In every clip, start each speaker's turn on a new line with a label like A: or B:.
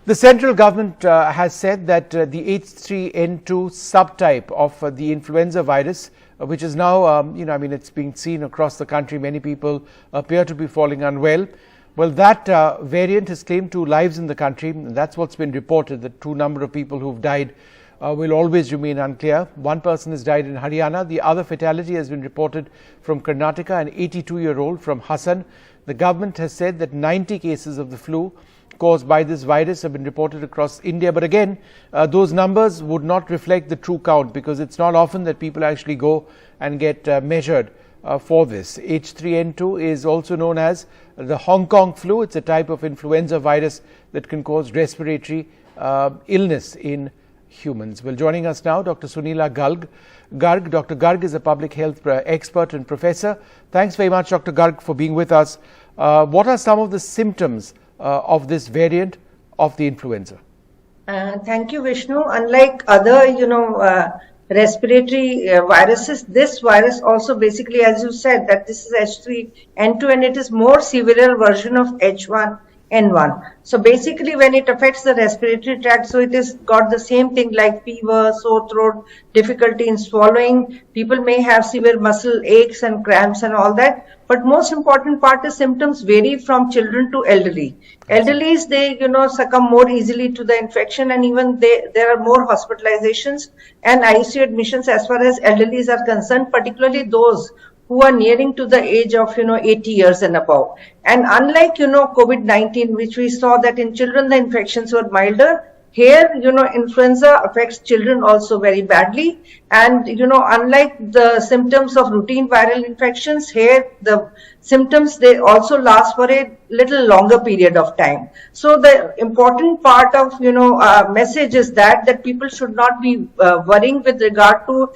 A: The central government has said that the H3N2 subtype of the influenza virus, which is now, it's being seen across the country, many people appear to be falling unwell. Well, that variant has claimed 2 lives in the country. And that's what's been reported. The true number of people who've died will always remain unclear. 1 person has died in Haryana. The other fatality has been reported from Karnataka, an 82-year-old from Hassan. The government has said that 90 cases of the flu caused by this virus have been reported across India. But again, those numbers would not reflect the true count, because it's not often that people actually go and get measured for this. H3N2 is also known as the Hong Kong flu. It's a type of influenza virus that can cause respiratory illness in humans. Well, joining us now, Dr. Suneela Garg. Dr. Garg is a public health expert and professor. Thanks very much, Dr. Garg, for being with us. What are some of the symptoms of this variant of the influenza?
B: Thank you, Vishnu. Unlike other, respiratory viruses, this virus also basically, as you said, that this is H3N2 and it is more severe version of H1N1. So basically when it affects the respiratory tract, so it has got the same thing like fever, sore throat, difficulty in swallowing. People may have severe muscle aches and cramps and all that. But most important part is symptoms vary from children to elderly. Elderlies, they, succumb more easily to the infection, and even there are more hospitalizations and ICU admissions as far as elderlies are concerned, particularly those who are nearing to the age of, 80 years and above. And unlike, COVID-19, which we saw that in children, the infections were milder, here, influenza affects children also very badly. And, unlike the symptoms of routine viral infections, here the symptoms, they also last for a little longer period of time. So the important part of, message is that people should not be worrying with regard to,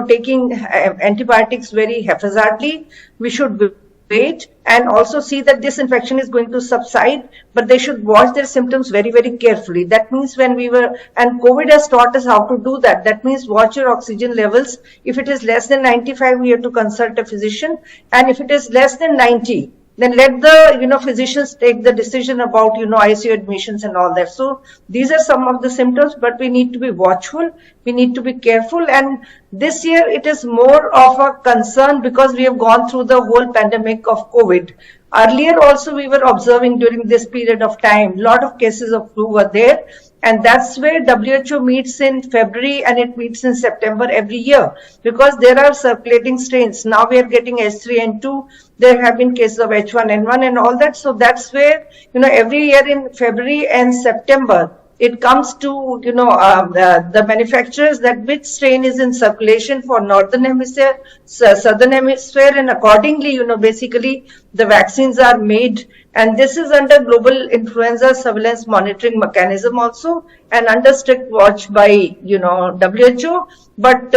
B: taking antibiotics very haphazardly. We should wait and also see that this infection is going to subside, but they should watch their symptoms very, very carefully. That means and COVID has taught us how to do that. That means watch your oxygen levels. If it is less than 95, we have to consult a physician. And if it is less than 90, then let the, physicians take the decision about, ICU admissions and all that. So these are some of the symptoms, but we need to be watchful. We need to be careful. And this year it is more of a concern because we have gone through the whole pandemic of COVID. Earlier also we were observing during this period of time, a lot of cases of flu were there. And that's where WHO meets in February and it meets in September every year, because there are circulating strains. Now we are getting H3N2. There have been cases of H1N1 and all that. So that's where, every year in February and September, it comes to, the manufacturers that which strain is in circulation for Northern Hemisphere, Southern Hemisphere, and accordingly, basically the vaccines are made. And this is under global influenza surveillance monitoring mechanism also, and under strict watch by, WHO. But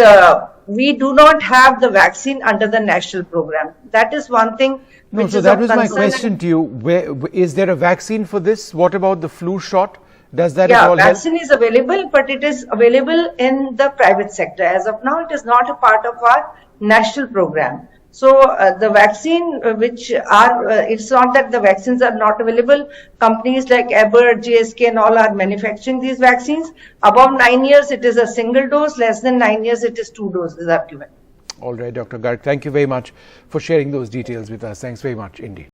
B: we do not have the vaccine under the national program. That is one thing.
A: No, so that was my question to you. Is there a vaccine for this? What about the flu shot? Does that at all help?
B: Yeah, vaccine is available, but it is available in the private sector. As of now, it is not a part of our national program. So the vaccine, it's not that the vaccines are not available. Companies like Abbott, GSK and all are manufacturing these vaccines. Above 9 years, it is a single dose. Less than 9 years, it is 2 doses are given.
A: All right, Dr. Garg, thank you very much for sharing those details with us. Thanks very much indeed.